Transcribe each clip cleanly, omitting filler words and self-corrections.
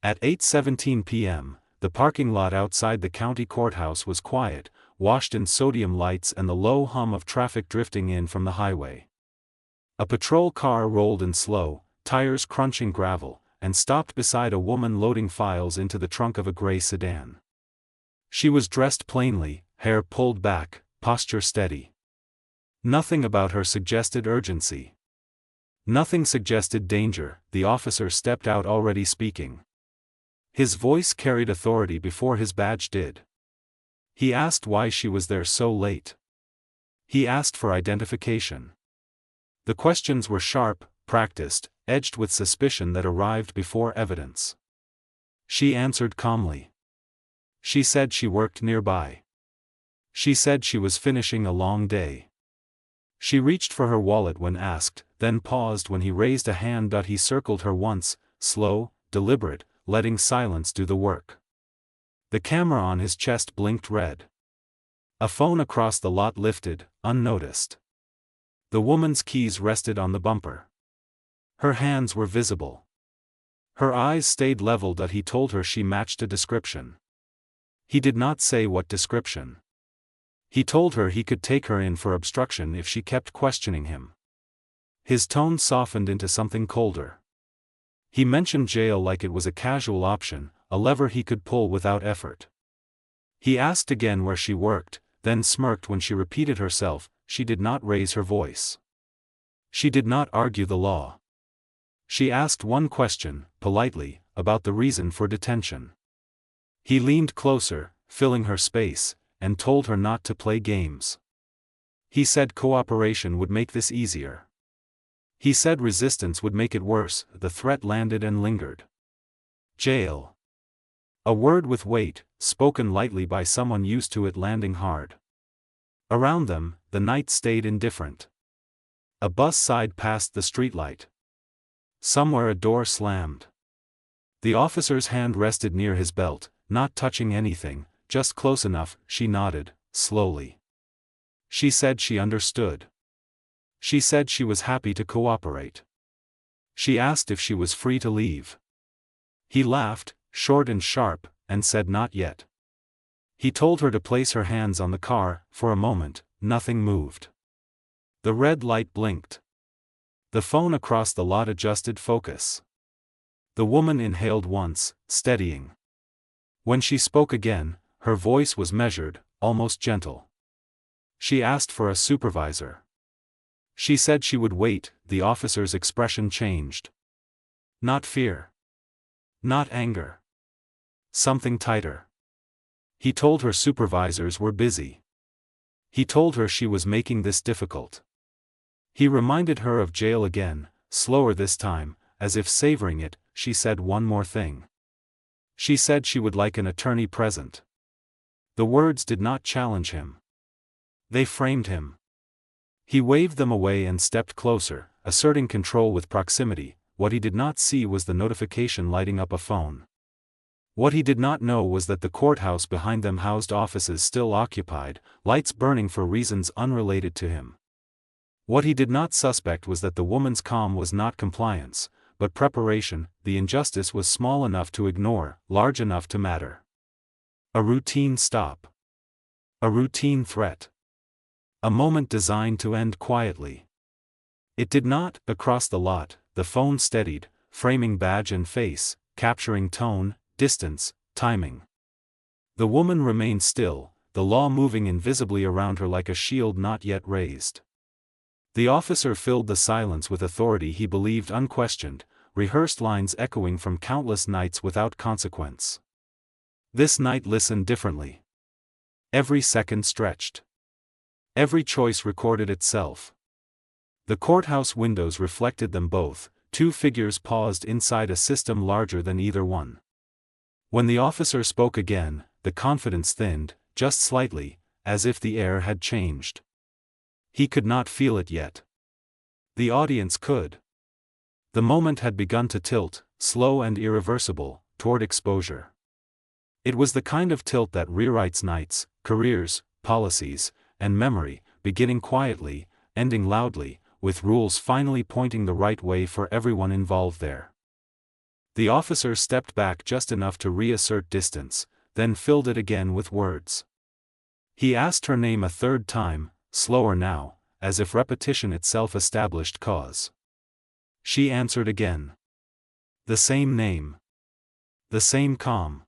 At 8:17 p.m., the parking lot outside the county courthouse was quiet, washed in sodium lights and the low hum of traffic drifting in from the highway. A patrol car rolled in slow, tires crunching gravel, and stopped beside a woman loading files into the trunk of a gray sedan. She was dressed plainly, hair pulled back, posture steady. Nothing about her suggested urgency. Nothing suggested danger. The officer stepped out already speaking. His voice carried authority before his badge did. He asked why she was there so late. He asked for identification. The questions were sharp, practiced, edged with suspicion that arrived before evidence. She answered calmly. She said she worked nearby. She said she was finishing a long day. She reached for her wallet when asked, then paused when he raised a hand. He circled her once, slow, deliberate, letting silence do the work. The camera on his chest blinked red. A phone across the lot lifted, unnoticed. The woman's keys rested on the bumper. Her hands were visible. Her eyes stayed leveled. He told her she matched a description. He did not say what description. He told her he could take her in for obstruction if she kept questioning him. His tone softened into something colder. He mentioned jail like it was a casual option, a lever he could pull without effort. He asked again where she worked, then smirked when she repeated herself. She did not raise her voice. She did not argue the law. She asked one question, politely, about the reason for detention. He leaned closer, filling her space, and told her not to play games. He said cooperation would make this easier. He said resistance would make it worse. The threat landed and lingered. Jail. A word with weight, spoken lightly by someone used to it landing hard. Around them, the night stayed indifferent. A bus sighed past the streetlight. Somewhere a door slammed. The officer's hand rested near his belt, not touching anything, just close enough. She nodded, slowly. She said she understood. She said she was happy to cooperate. She asked if she was free to leave. He laughed, short and sharp, and said not yet. He told her to place her hands on the car. For a moment, nothing moved. The red light blinked. The phone across the lot adjusted focus. The woman inhaled once, steadying. When she spoke again, her voice was measured, almost gentle. She asked for a supervisor. She said she would wait. The officer's expression changed. Not fear. Not anger. Something tighter. He told her supervisors were busy. He told her she was making this difficult. He reminded her of jail again, slower this time, as if savoring it. She said one more thing. She said she would like an attorney present. The words did not challenge him. They framed him. He waved them away and stepped closer, asserting control with proximity. What he did not see was the notification lighting up a phone. What he did not know was that the courthouse behind them housed offices still occupied, lights burning for reasons unrelated to him. What he did not suspect was that the woman's calm was not compliance, but preparation. The injustice was small enough to ignore, large enough to matter. A routine stop. A routine threat. A moment designed to end quietly. It did not. Across the lot, the phone steadied, framing badge and face, capturing tone, distance, timing. The woman remained still, the law moving invisibly around her like a shield not yet raised. The officer filled the silence with authority he believed unquestioned, rehearsed lines echoing from countless nights without consequence. This night listened differently. Every second stretched. Every choice recorded itself. The courthouse windows reflected them both. Two figures paused inside a system larger than either one. When the officer spoke again, the confidence thinned, just slightly, as if the air had changed. He could not feel it yet. The audience could. The moment had begun to tilt, slow and irreversible, toward exposure. It was the kind of tilt that rewrites nights, careers, policies, and memory, beginning quietly, ending loudly, with rules finally pointing the right way for everyone involved there. The officer stepped back just enough to reassert distance, then filled it again with words. He asked her name a third time, slower now, as if repetition itself established cause. She answered again. The same name. The same calm.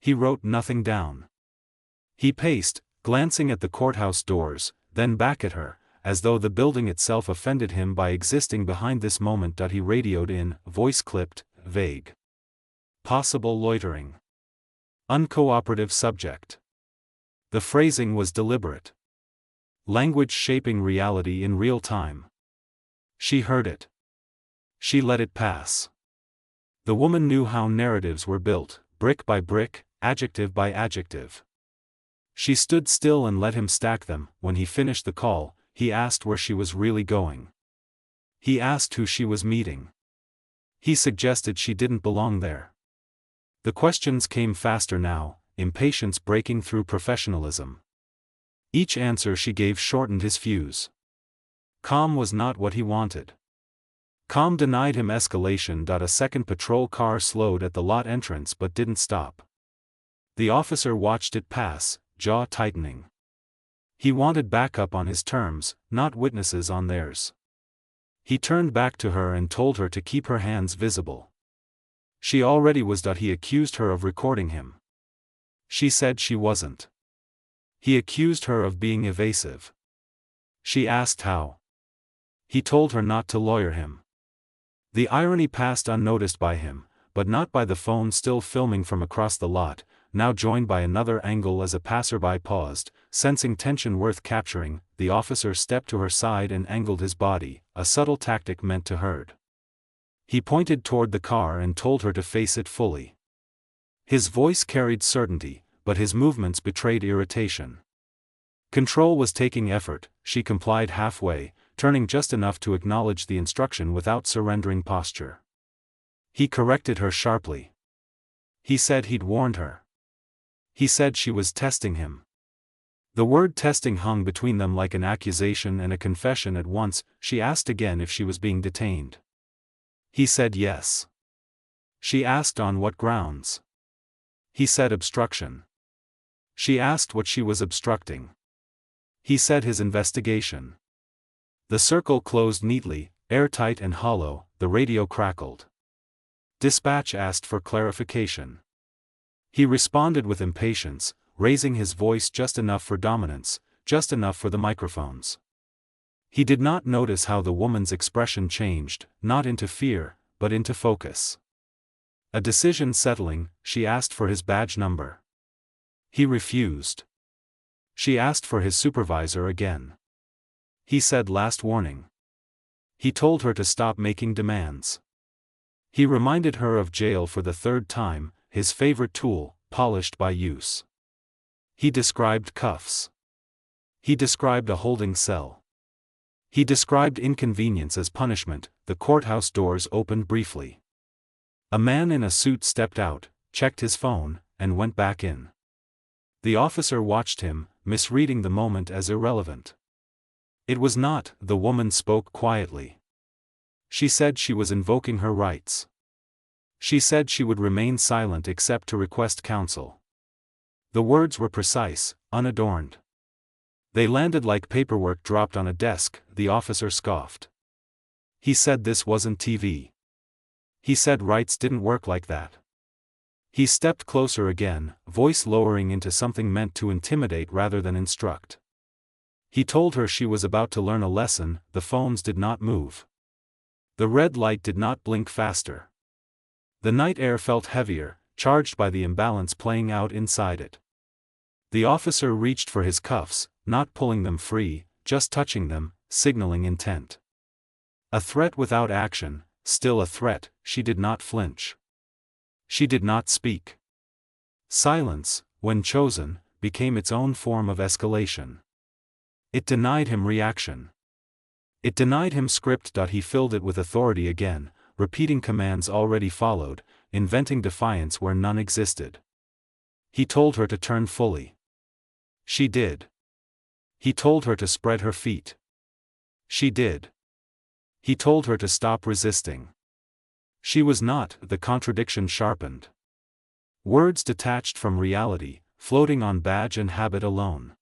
He wrote nothing down. He paced, glancing at the courthouse doors, then back at her, as though the building itself offended him by existing behind this moment. He radioed in, voice clipped, vague. Possible loitering. Uncooperative subject. The phrasing was deliberate. Language shaping reality in real time. She heard it. She let it pass. The woman knew how narratives were built, brick by brick, adjective by adjective. She stood still and let him stack them. When he finished the call, he asked where she was really going. He asked who she was meeting. He suggested she didn't belong there. The questions came faster now, impatience breaking through professionalism. Each answer she gave shortened his fuse. Calm was not what he wanted. Calm denied him escalation. A second patrol car slowed at the lot entrance but didn't stop. The officer watched it pass, jaw tightening. He wanted backup on his terms, not witnesses on theirs. He turned back to her and told her to keep her hands visible. She already was. He accused her of recording him. She said she wasn't. He accused her of being evasive. She asked how. He told her not to lawyer him. The irony passed unnoticed by him, but not by the phone still filming from across the lot, now joined by another angle as a passerby paused, sensing tension worth capturing. The officer stepped to her side and angled his body, a subtle tactic meant to herd. He pointed toward the car and told her to face it fully. His voice carried certainty, but his movements betrayed irritation. Control was taking effort. She complied halfway, turning just enough to acknowledge the instruction without surrendering posture. He corrected her sharply. He said he'd warned her. He said she was testing him. The word testing hung between them like an accusation and a confession at once. She asked again if she was being detained. He said yes. She asked on what grounds. He said obstruction. She asked what she was obstructing. He said his investigation. The circle closed neatly, airtight and hollow. The radio crackled. Dispatch asked for clarification. He responded with impatience, raising his voice just enough for dominance, just enough for the microphones. He did not notice how the woman's expression changed, not into fear, but into focus. A decision settling, she asked for his badge number. He refused. She asked for his supervisor again. He said last warning. He told her to stop making demands. He reminded her of jail for the third time, his favorite tool, polished by use. He described cuffs. He described a holding cell. He described inconvenience as punishment. The courthouse doors opened briefly. A man in a suit stepped out, checked his phone, and went back in. The officer watched him, misreading the moment as irrelevant. It was not. The woman spoke quietly. She said she was invoking her rights. She said she would remain silent except to request counsel. The words were precise, unadorned. They landed like paperwork dropped on a desk. The officer scoffed. He said this wasn't TV. He said rights didn't work like that. He stepped closer again, voice lowering into something meant to intimidate rather than instruct. He told her she was about to learn a lesson. The phones did not move. The red light did not blink faster. The night air felt heavier, charged by the imbalance playing out inside it. The officer reached for his cuffs, not pulling them free, just touching them, signaling intent. A threat without action, still a threat. She did not flinch. She did not speak. Silence, when chosen, became its own form of escalation. It denied him reaction. It denied him script. He filled it with authority again, repeating commands already followed, inventing defiance where none existed. He told her to turn fully. She did. He told her to spread her feet. She did. He told her to stop resisting. She was not, the contradiction sharpened. Words detached from reality, floating on badge and habit alone.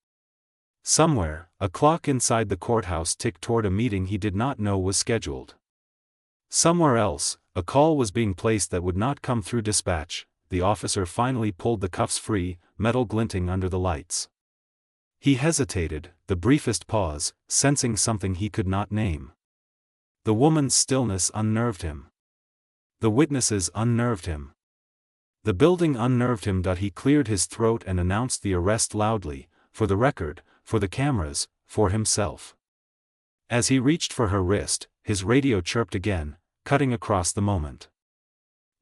Somewhere, a clock inside the courthouse ticked toward a meeting he did not know was scheduled. Somewhere else, a call was being placed that would not come through dispatch. The officer finally pulled the cuffs free, metal glinting under the lights. He hesitated, the briefest pause, sensing something he could not name. The woman's stillness unnerved him. The witnesses unnerved him. The building unnerved him. He cleared his throat and announced the arrest loudly, for the record, for the cameras, for himself. As he reached for her wrist, his radio chirped again, cutting across the moment.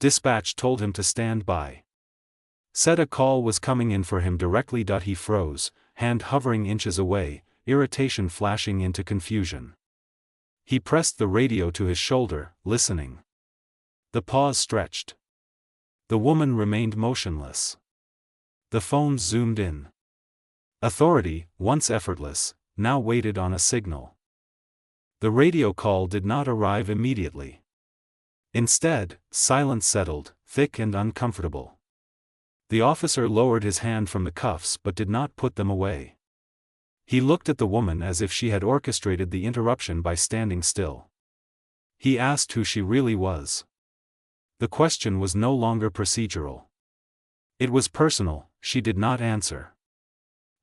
Dispatch told him to stand by. Said a call was coming in for him directly. He froze, hand hovering inches away, irritation flashing into confusion. He pressed the radio to his shoulder, listening. The pause stretched. The woman remained motionless. The phone zoomed in. Authority, once effortless, now waited on a signal. The radio call did not arrive immediately. Instead, silence settled, thick and uncomfortable. The officer lowered his hand from the cuffs but did not put them away. He looked at the woman as if she had orchestrated the interruption by standing still. He asked who she really was. The question was no longer procedural. It was personal. She did not answer.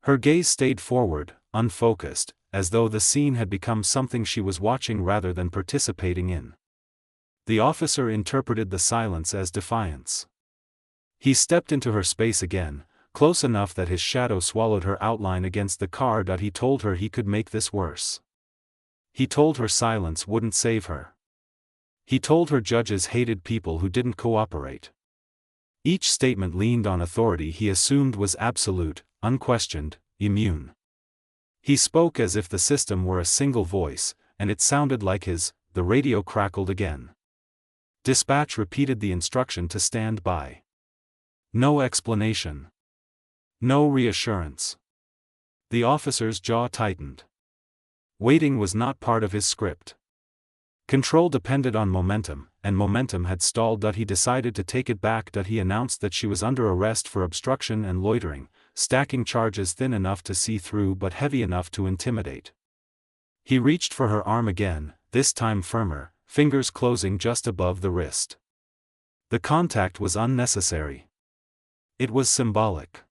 Her gaze stayed forward, unfocused, as though the scene had become something she was watching rather than participating in. The officer interpreted the silence as defiance. He stepped into her space again, close enough that his shadow swallowed her outline against the car. He told her he could make this worse. He told her silence wouldn't save her. He told her judges hated people who didn't cooperate. Each statement leaned on authority he assumed was absolute, unquestioned, immune. He spoke as if the system were a single voice, and it sounded like his. The radio crackled again. Dispatch repeated the instruction to stand by. No explanation. No reassurance. The officer's jaw tightened. Waiting was not part of his script. Control depended on momentum, and momentum had stalled. He decided to take it back. He announced that she was under arrest for obstruction and loitering, stacking charges thin enough to see through but heavy enough to intimidate. He reached for her arm again, this time firmer, fingers closing just above the wrist. The contact was unnecessary. It was symbolic.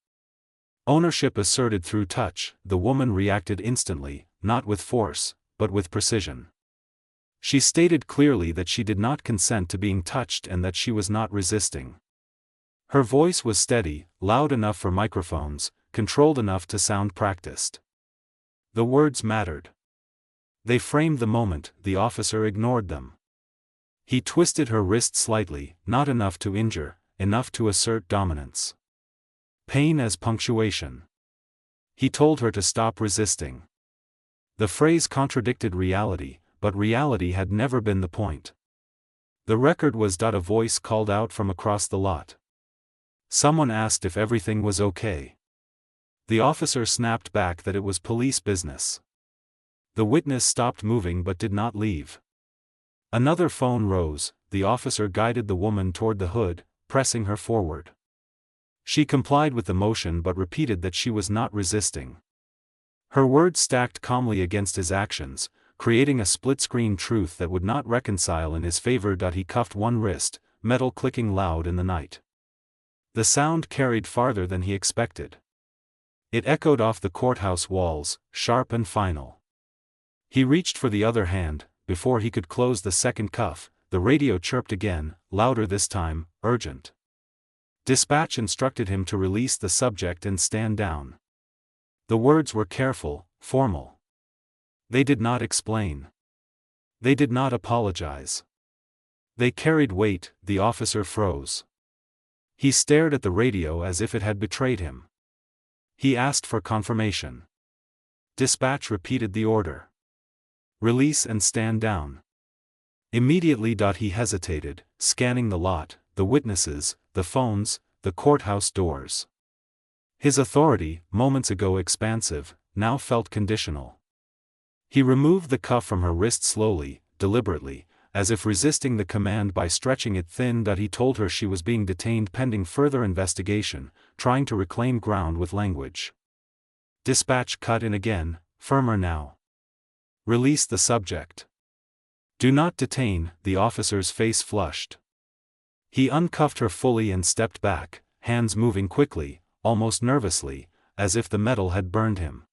Ownership asserted through touch. The woman reacted instantly, not with force, but with precision. She stated clearly that she did not consent to being touched and that she was not resisting. Her voice was steady, loud enough for microphones, controlled enough to sound practiced. The words mattered. They framed the moment. The officer ignored them. He twisted her wrist slightly, not enough to injure, enough to assert dominance. Pain as punctuation. He told her to stop resisting. The phrase contradicted reality, but reality had never been the point. The record was. A voice called out from across the lot. Someone asked if everything was okay. The officer snapped back that it was police business. The witness stopped moving but did not leave. Another phone rose. The officer guided the woman toward the hood, pressing her forward. She complied with the motion but repeated that she was not resisting. Her words stacked calmly against his actions, creating a split-screen truth that would not reconcile in his favor. He cuffed one wrist, metal clicking loud in the night. The sound carried farther than he expected. It echoed off the courthouse walls, sharp and final. He reached for the other hand. Before he could close the second cuff, the radio chirped again, louder this time, urgent. Dispatch instructed him to release the subject and stand down. The words were careful, formal. They did not explain. They did not apologize. They carried weight. The officer froze. He stared at the radio as if it had betrayed him. He asked for confirmation. Dispatch repeated the order. Release and stand down. Immediately. He hesitated, scanning the lot, the witnesses, the phones, the courthouse doors. His authority, moments ago expansive, now felt conditional. He removed the cuff from her wrist slowly, deliberately, as if resisting the command by stretching it thin. He told her she was being detained pending further investigation, trying to reclaim ground with language. Dispatch cut in again, firmer now. Release the subject. Do not detain. The officer's face flushed. He uncuffed her fully and stepped back, hands moving quickly, almost nervously, as if the metal had burned him.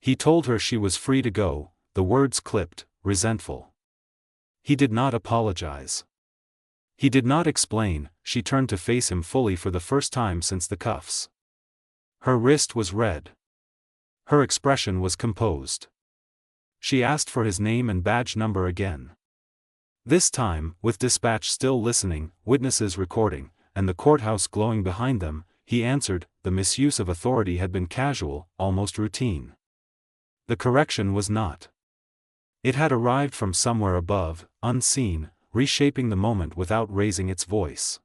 He told her she was free to go, the words clipped, resentful. He did not apologize. He did not explain. She turned to face him fully for the first time since the cuffs. Her wrist was red. Her expression was composed. She asked for his name and badge number again. This time, with dispatch still listening, witnesses recording, and the courthouse glowing behind them, he answered. The misuse of authority had been casual, almost routine. The correction was not. It had arrived from somewhere above, unseen, reshaping the moment without raising its voice.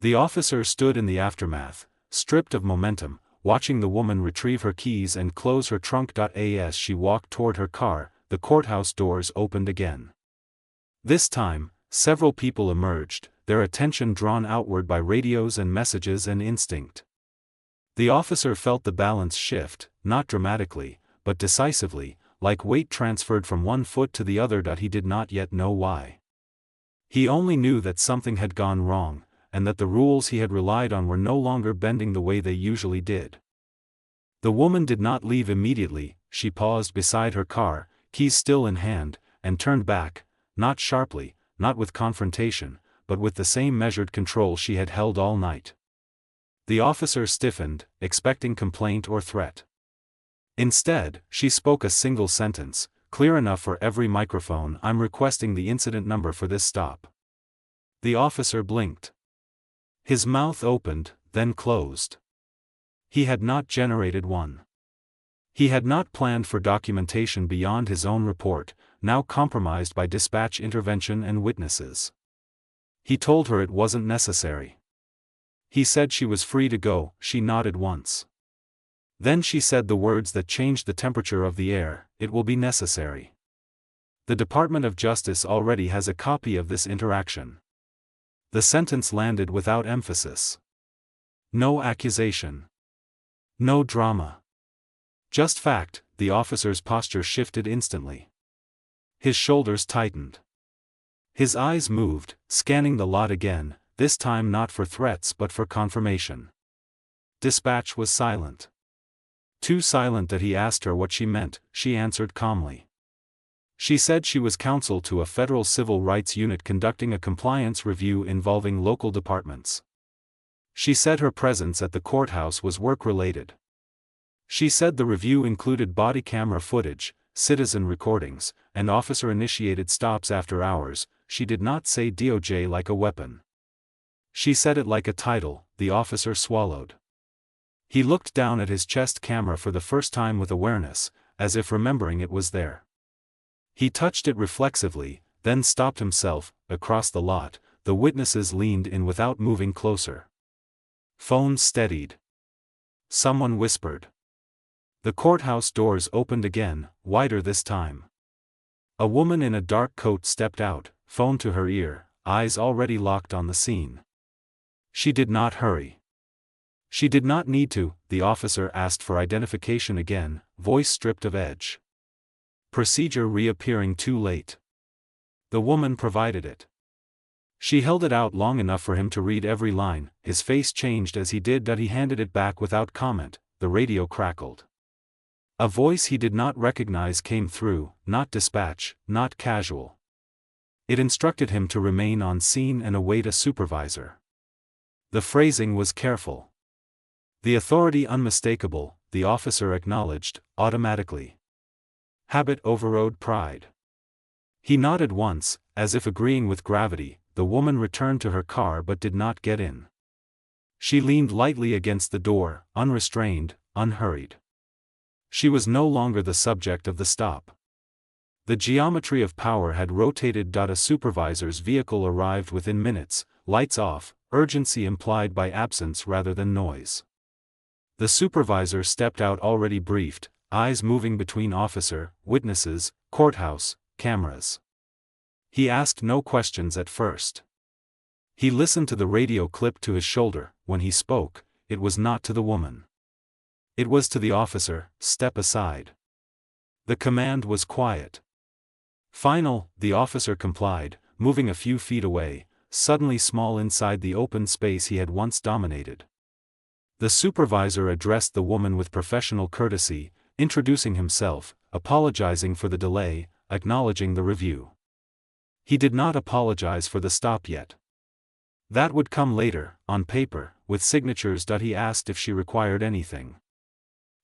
The officer stood in the aftermath, stripped of momentum, watching the woman retrieve her keys and close her trunk. As she walked toward her car, the courthouse doors opened again. This time, several people emerged, their attention drawn outward by radios and messages and instinct. The officer felt the balance shift, not dramatically, but decisively, like weight transferred from one foot to the other. He did not yet know why. He only knew that something had gone wrong, and that the rules he had relied on were no longer bending the way they usually did. The woman did not leave immediately. She paused beside her car, keys still in hand, and turned back, not sharply, not with confrontation, but with the same measured control she had held all night. The officer stiffened, expecting complaint or threat. Instead, she spoke a single sentence, clear enough for every microphone. I'm requesting the incident number for this stop. The officer blinked. His mouth opened, then closed. He had not generated one. He had not planned for documentation beyond his own report, now compromised by dispatch intervention and witnesses. He told her it wasn't necessary. He said she was free to go. She nodded once. Then she said the words that changed the temperature of the air, "It will be necessary." The Department of Justice already has a copy of this interaction. The sentence landed without emphasis. No accusation. No drama. Just fact. The officer's posture shifted instantly. His shoulders tightened. His eyes moved, scanning the lot again, this time not for threats but for confirmation. Dispatch was silent. Too silent that he asked her what she meant. She answered calmly. She said she was counsel to a federal civil rights unit conducting a compliance review involving local departments. She said her presence at the courthouse was work-related. She said the review included body camera footage, citizen recordings, and officer-initiated stops after hours. She did not say DOJ like a weapon. She said it like a title. The officer swallowed. He looked down at his chest camera for the first time with awareness, as if remembering it was there. He touched it reflexively, then stopped himself. Across the lot, the witnesses leaned in without moving closer. Phones steadied. Someone whispered. The courthouse doors opened again, wider this time. A woman in a dark coat stepped out, phone to her ear, eyes already locked on the scene. She did not hurry. She did not need to. The officer asked for identification again, voice stripped of edge. Procedure reappearing too late. The woman provided it. She held it out long enough for him to read every line. His face changed as he did that. He handed it back without comment. The radio crackled. A voice he did not recognize came through, not dispatch, not casual. It instructed him to remain on scene and await a supervisor. The phrasing was careful. The authority unmistakable, the officer acknowledged, automatically. Habit overrode pride. He nodded once, as if agreeing with gravity. The woman returned to her car but did not get in. She leaned lightly against the door, unrestrained, unhurried. She was no longer the subject of the stop. The geometry of power had rotated. A supervisor's vehicle arrived within minutes, lights off, urgency implied by absence rather than noise. The supervisor stepped out already briefed, eyes moving between officer, witnesses, courthouse, cameras. He asked no questions at first. He listened to the radio clip to his shoulder. When he spoke, it was not to the woman. It was to the officer. "Step aside." The command was quiet. Final, the officer complied, moving a few feet away, suddenly small inside the open space he had once dominated. The supervisor addressed the woman with professional courtesy, introducing himself, apologizing for the delay, acknowledging the review. He did not apologize for the stop yet. That would come later, on paper, with signatures. He asked if she required anything.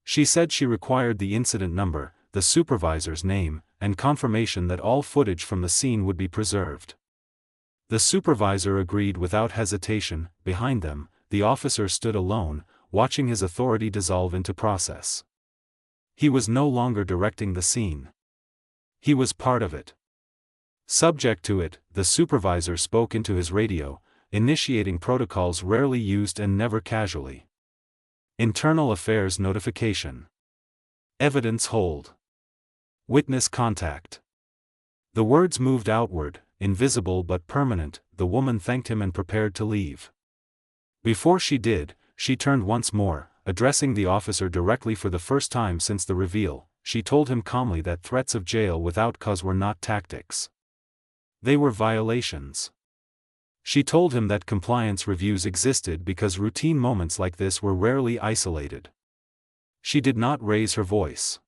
She said she required the incident number, the supervisor's name, and confirmation that all footage from the scene would be preserved. The supervisor agreed without hesitation. Behind them, the officer stood alone, watching his authority dissolve into process. He was no longer directing the scene. He was part of it. Subject to it, the supervisor spoke into his radio, initiating protocols rarely used and never casually. Internal affairs notification. Evidence hold. Witness contact. The words moved outward, invisible but permanent. The woman thanked him and prepared to leave. Before she did, she turned once more, addressing the officer directly for the first time since the reveal. She told him calmly that threats of jail without cause were not tactics. They were violations. She told him that compliance reviews existed because routine moments like this were rarely isolated. She did not raise her voice.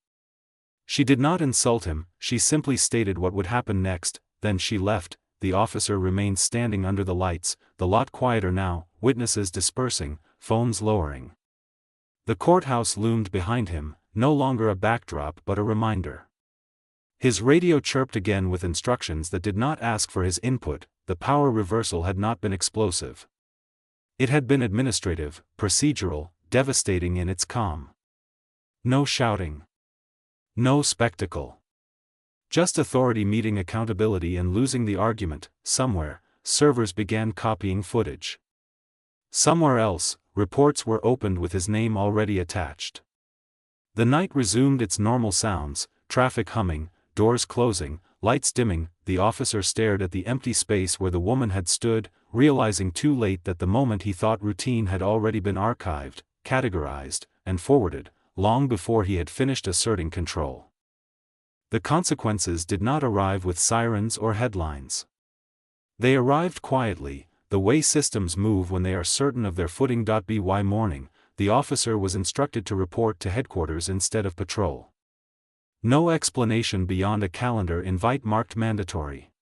She did not insult him, she simply stated what would happen next. Then she left. The officer remained standing under the lights, the lot quieter now, witnesses dispersing, phones lowering. The courthouse loomed behind him, no longer a backdrop but a reminder. His radio chirped again with instructions that did not ask for his input. The power reversal had not been explosive. It had been administrative, procedural, devastating in its calm. No shouting. No spectacle. Just authority meeting accountability and losing the argument. Somewhere, servers began copying footage. Somewhere else, reports were opened with his name already attached. The night resumed its normal sounds, traffic humming, doors closing, lights dimming. The officer stared at the empty space where the woman had stood, realizing too late that the moment he thought routine had already been archived, categorized, and forwarded, long before he had finished asserting control. The consequences did not arrive with sirens or headlines. They arrived quietly, the way systems move when they are certain of their footing. By morning, the officer was instructed to report to headquarters instead of patrol. No explanation beyond a calendar invite marked mandatory.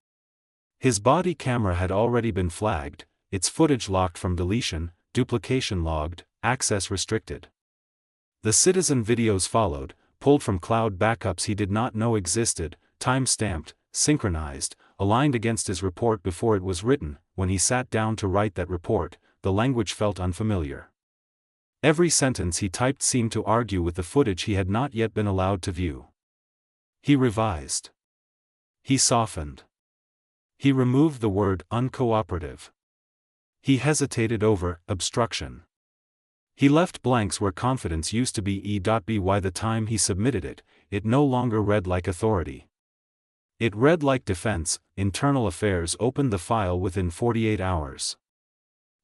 His body camera had already been flagged, its footage locked from deletion, duplication logged, access restricted. The citizen videos followed, pulled from cloud backups he did not know existed, time-stamped, synchronized, aligned against his report before it was written. When he sat down to write that report, the language felt unfamiliar. Every sentence he typed seemed to argue with the footage he had not yet been allowed to view. He revised. He softened. He removed the word uncooperative. He hesitated over obstruction. He left blanks where confidence used to be. By the time he submitted it, it no longer read like authority. It read like defense. Internal Affairs opened the file within 48 hours.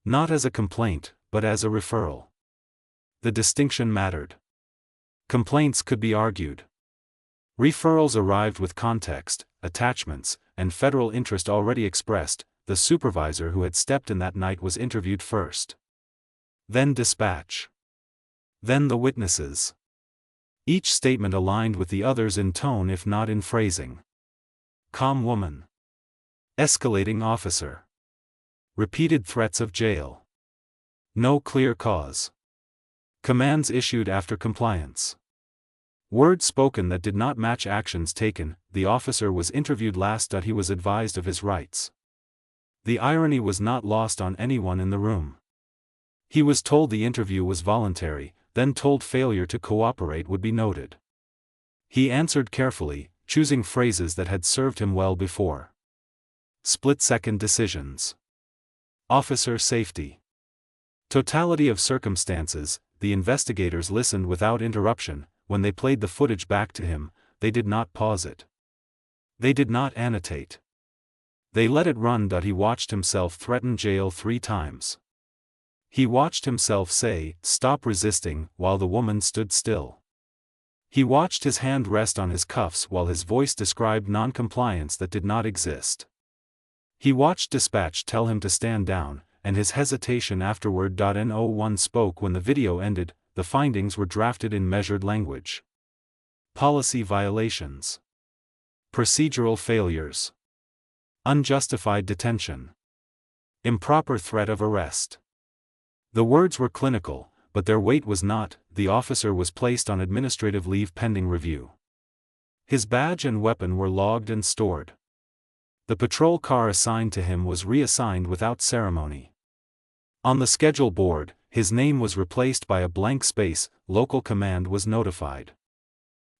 Not as a complaint, but as a referral. The distinction mattered. Complaints could be argued. Referrals arrived with context, attachments, and federal interest already expressed. The supervisor who had stepped in that night was interviewed first. Then dispatch. Then the witnesses. Each statement aligned with the others in tone if not in phrasing. Calm woman. Escalating officer. Repeated threats of jail. No clear cause. Commands issued after compliance. Words spoken that did not match actions taken. The officer was interviewed last. He was advised of his rights. The irony was not lost on anyone in the room. He was told the interview was voluntary, then told failure to cooperate would be noted. He answered carefully, choosing phrases that had served him well before. Split-second decisions. Officer safety. Totality of circumstances. The investigators listened without interruption. When they played the footage back to him, they did not pause it. They did not annotate. They let it run. He watched himself threaten jail 3 times. He watched himself say, "Stop resisting," while the woman stood still. He watched his hand rest on his cuffs while his voice described non-compliance that did not exist. He watched dispatch tell him to stand down, and his hesitation afterward. No one spoke when the video ended. The findings were drafted in measured language. Policy violations. Procedural failures. Unjustified detention. Improper threat of arrest. The words were clinical, but their weight was not. The officer was placed on administrative leave pending review. His badge and weapon were logged and stored. The patrol car assigned to him was reassigned without ceremony. On the schedule board, his name was replaced by a blank space. Local command was notified.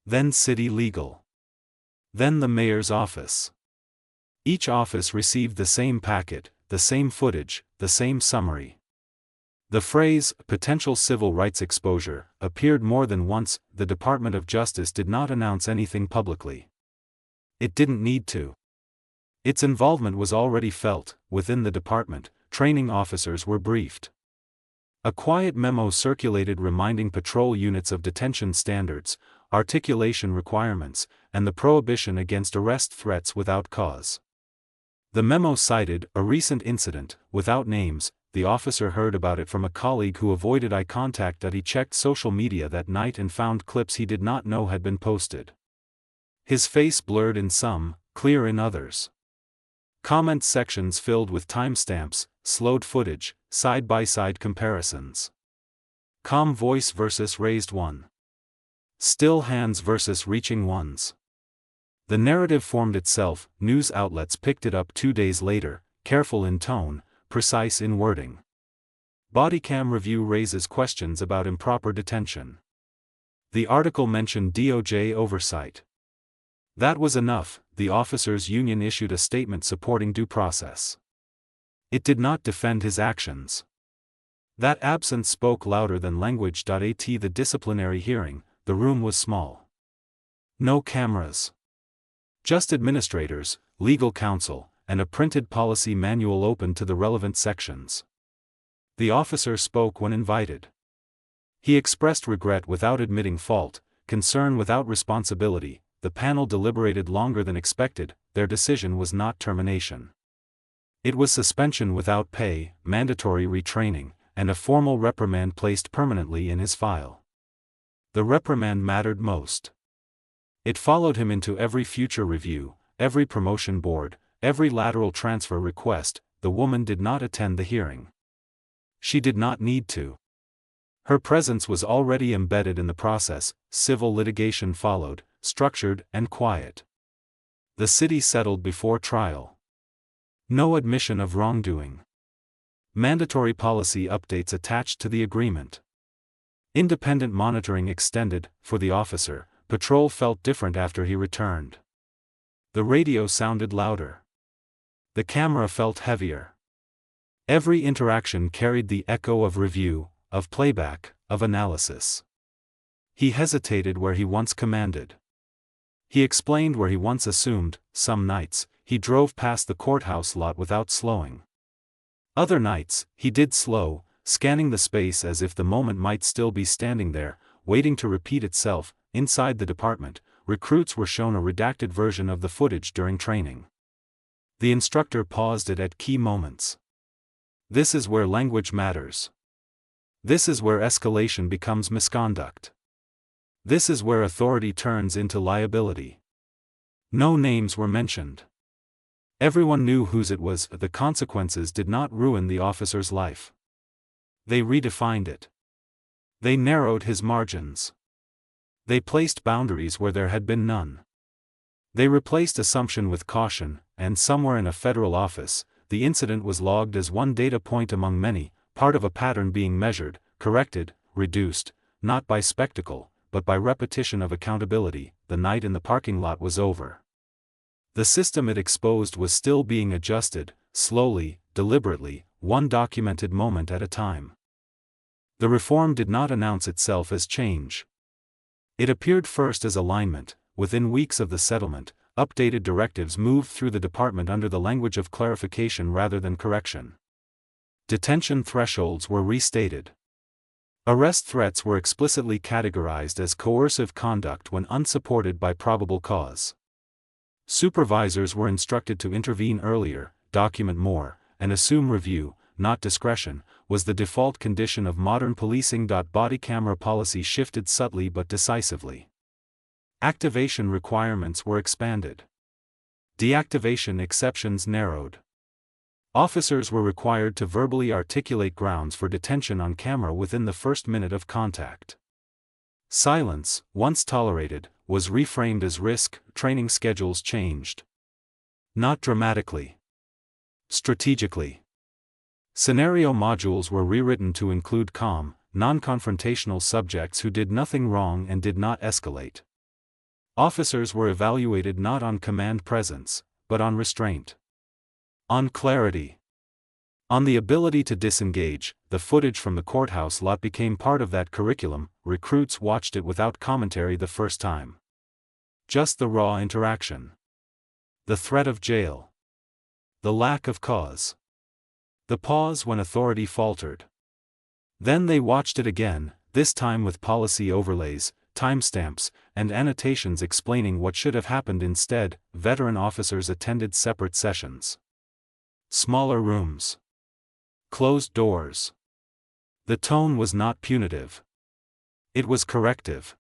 Then city legal. Then the mayor's office. Each office received the same packet, the same footage, the same summary. The phrase, "potential civil rights exposure," appeared more than once. The Department of Justice did not announce anything publicly. It didn't need to. Its involvement was already felt. Within the department, training officers were briefed. A quiet memo circulated reminding patrol units of detention standards, articulation requirements, and the prohibition against arrest threats without cause. The memo cited a recent incident, without names. The officer heard about it from a colleague who avoided eye contact. He checked social media that night and found clips he did not know had been posted. His face blurred in some, clear in others. Comment sections filled with timestamps, slowed footage, side-by-side comparisons. Calm voice versus raised one. Still hands versus reaching ones. The narrative formed itself. News outlets picked it up 2 days later, careful in tone, precise in wording. Bodycam review raises questions about improper detention. The article mentioned DOJ oversight. That was enough. The officers' union issued a statement supporting due process. It did not defend his actions. That absence spoke louder than language. At the disciplinary hearing, the room was small. No cameras. Just administrators, legal counsel, and a printed policy manual open to the relevant sections. The officer spoke when invited. He expressed regret without admitting fault, concern without responsibility. The panel deliberated longer than expected. Their decision was not termination. It was suspension without pay, mandatory retraining, and a formal reprimand placed permanently in his file. The reprimand mattered most. It followed him into every future review, every promotion board, every lateral transfer request. The woman did not attend the hearing. She did not need to. Her presence was already embedded in the process. Civil litigation followed, structured and quiet. The city settled before trial. No admission of wrongdoing. Mandatory policy updates attached to the agreement. Independent monitoring extended. For the officer, patrol felt different after he returned. The radio sounded louder. The camera felt heavier. Every interaction carried the echo of review, of playback, of analysis. He hesitated where he once commanded. He explained where he once assumed. Some nights, he drove past the courthouse lot without slowing. Other nights, he did slow, scanning the space as if the moment might still be standing there, waiting to repeat itself. Inside the department, recruits were shown a redacted version of the footage during training. The instructor paused it at key moments. This is where language matters. This is where escalation becomes misconduct. This is where authority turns into liability. No names were mentioned. Everyone knew whose it was. The consequences did not ruin the officer's life. They redefined it. They narrowed his margins. They placed boundaries where there had been none. They replaced assumption with caution, and somewhere in a federal office, the incident was logged as one data point among many, part of a pattern being measured, corrected, reduced, not by spectacle, but by repetition of accountability. The night in the parking lot was over. The system it exposed was still being adjusted, slowly, deliberately, one documented moment at a time. The reform did not announce itself as change. It appeared first as alignment. Within weeks of the settlement, updated directives moved through the department under the language of clarification rather than correction. Detention thresholds were restated. Arrest threats were explicitly categorized as coercive conduct when unsupported by probable cause. Supervisors were instructed to intervene earlier, document more, and assume review, not discretion, was the default condition of modern policing. Body camera policy shifted subtly but decisively. Activation requirements were expanded. Deactivation exceptions narrowed. Officers were required to verbally articulate grounds for detention on camera within the first minute of contact. Silence, once tolerated, was reframed as risk. Training schedules changed. Not dramatically. Strategically. Scenario modules were rewritten to include calm, non-confrontational subjects who did nothing wrong and did not escalate. Officers were evaluated not on command presence, but on restraint. On clarity. On the ability to disengage. The footage from the courthouse lot became part of that curriculum. Recruits watched it without commentary the first time. Just the raw interaction. The threat of jail. The lack of cause. The pause when authority faltered. Then they watched it again, this time with policy overlays, timestamps, and annotations explaining what should have happened instead. Veteran officers attended separate sessions. Smaller rooms. Closed doors. The tone was not punitive. It was corrective.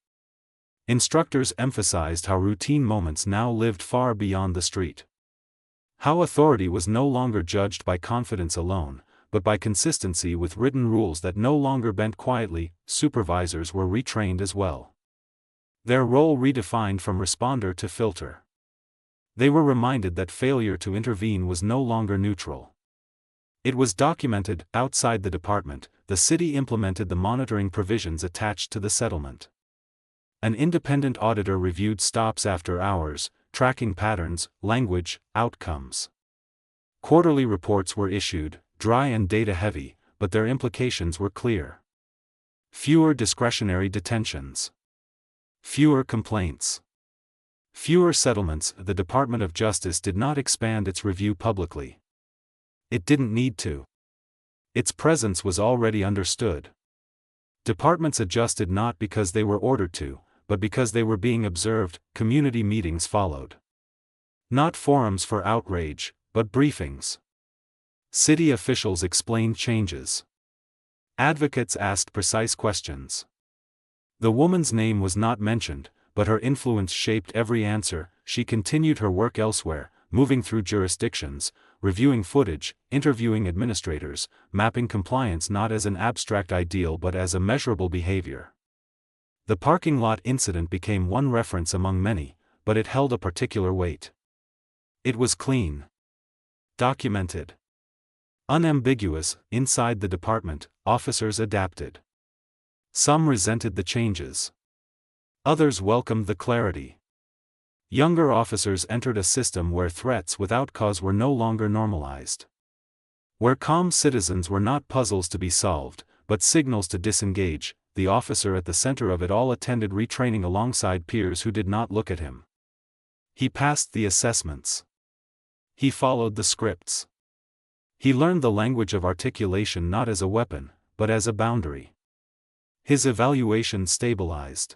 Instructors emphasized how routine moments now lived far beyond the street. How authority was no longer judged by confidence alone, but by consistency with written rules that no longer bent quietly. Supervisors were retrained as well. Their role redefined from responder to filter. They were reminded that failure to intervene was no longer neutral. It was documented. Outside the department, the city implemented the monitoring provisions attached to the settlement. An independent auditor reviewed stops after hours, tracking patterns, language, outcomes. Quarterly reports were issued, dry and data-heavy, but their implications were clear. Fewer discretionary detentions. Fewer complaints. Fewer settlements. The Department of Justice did not expand its review publicly. It didn't need to. Its presence was already understood. Departments adjusted not because they were ordered to, but because they were being observed. Community meetings followed. Not forums for outrage, but briefings. City officials explained changes. Advocates asked precise questions. The woman's name was not mentioned, but her influence shaped every answer. She continued her work elsewhere, moving through jurisdictions, reviewing footage, interviewing administrators, mapping compliance not as an abstract ideal but as a measurable behavior. The parking lot incident became one reference among many, but it held a particular weight. It was clean. Documented. Unambiguous. Inside the department, officers adapted. Some resented the changes. Others welcomed the clarity. Younger officers entered a system where threats without cause were no longer normalized. Where calm citizens were not puzzles to be solved, but signals to disengage. The officer at the center of it all attended retraining alongside peers who did not look at him. He passed the assessments. He followed the scripts. He learned the language of articulation not as a weapon, but as a boundary. His evaluation stabilized.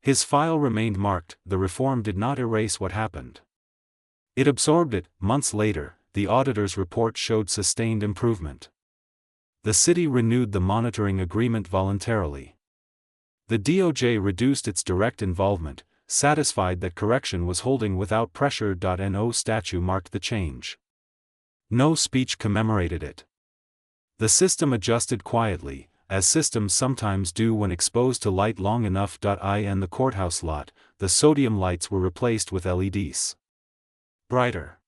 His file remained marked. The reform did not erase what happened. It absorbed it. Months later, the auditor's report showed sustained improvement. The city renewed the monitoring agreement voluntarily. The DOJ reduced its direct involvement, satisfied that correction was holding without pressure. No statue marked the change. No speech commemorated it. The system adjusted quietly, as systems sometimes do when exposed to light long enough. In the courthouse lot, the sodium lights were replaced with LEDs. Brighter.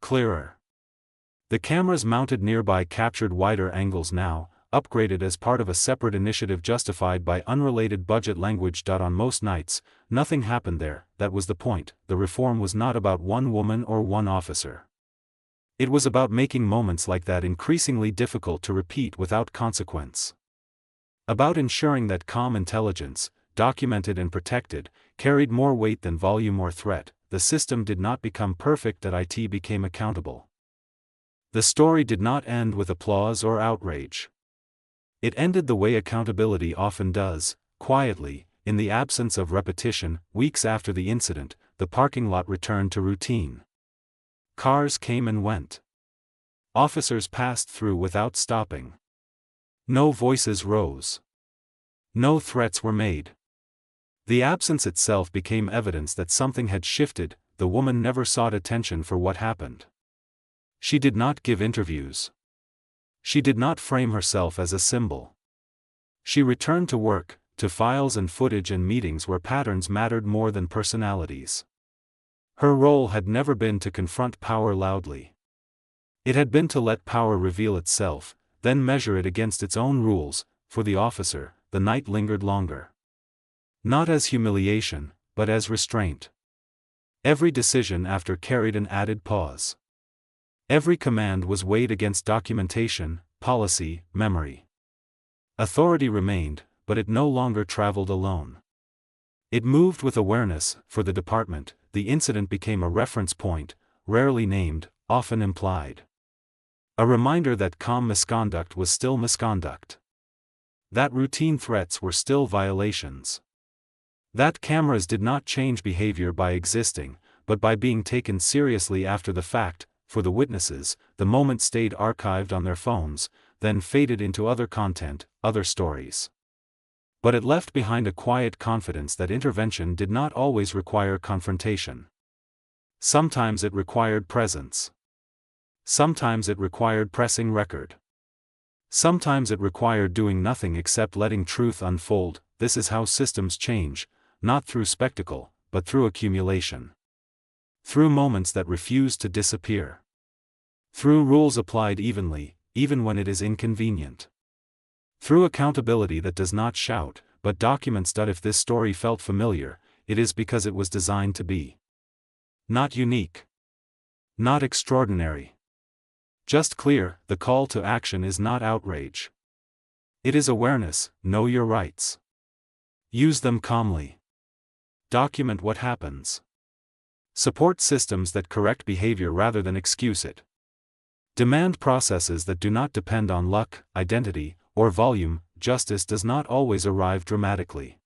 Clearer. The cameras mounted nearby captured wider angles now, upgraded as part of a separate initiative justified by unrelated budget language. On most nights, nothing happened there. That was the point. The reform was not about one woman or one officer. It was about making moments like that increasingly difficult to repeat without consequence. About ensuring that calm intelligence, documented and protected, carried more weight than volume or threat. the system did not become perfect, that IT became accountable. The story did not end with applause or outrage. It ended the way accountability often does, quietly, in the absence of repetition. Weeks after the incident, the parking lot returned to routine. Cars came and went. Officers passed through without stopping. No voices rose. No threats were made. The absence itself became evidence that something had shifted. The woman never sought attention for what happened. She did not give interviews. She did not frame herself as a symbol. She returned to work, to files and footage and meetings where patterns mattered more than personalities. Her role had never been to confront power loudly. It had been to let power reveal itself, then measure it against its own rules. For the officer, the night lingered longer. Not as humiliation, but as restraint. Every decision after carried an added pause. Every command was weighed against documentation, policy, memory. Authority remained, but it no longer traveled alone. It moved with awareness. For the department, the incident became a reference point, rarely named, often implied. A reminder that calm misconduct was still misconduct. That routine threats were still violations. That cameras did not change behavior by existing, but by being taken seriously after the fact. For the witnesses, the moment stayed archived on their phones, then faded into other content, other stories. But it left behind a quiet confidence that intervention did not always require confrontation. Sometimes it required presence. Sometimes it required pressing record. Sometimes it required doing nothing except letting truth unfold. This is how systems change, not through spectacle, but through accumulation. Through moments that refuse to disappear. Through rules applied evenly, even when it is inconvenient. Through accountability that does not shout, but documents. If this story felt familiar, it is because it was designed to be. Not unique. Not extraordinary. Just clear. The call to action is not outrage. It is awareness. Know your rights. Use them calmly. Document what happens. Support systems that correct behavior rather than excuse it. Demand processes that do not depend on luck, identity, or volume. Justice does not always arrive dramatically.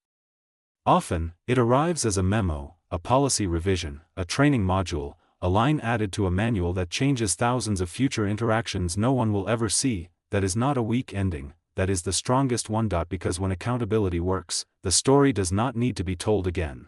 Often, it arrives as a memo, a policy revision, a training module, a line added to a manual that changes thousands of future interactions no one will ever see. That is not a weak ending, that is the strongest one. Because when accountability works, the story does not need to be told again.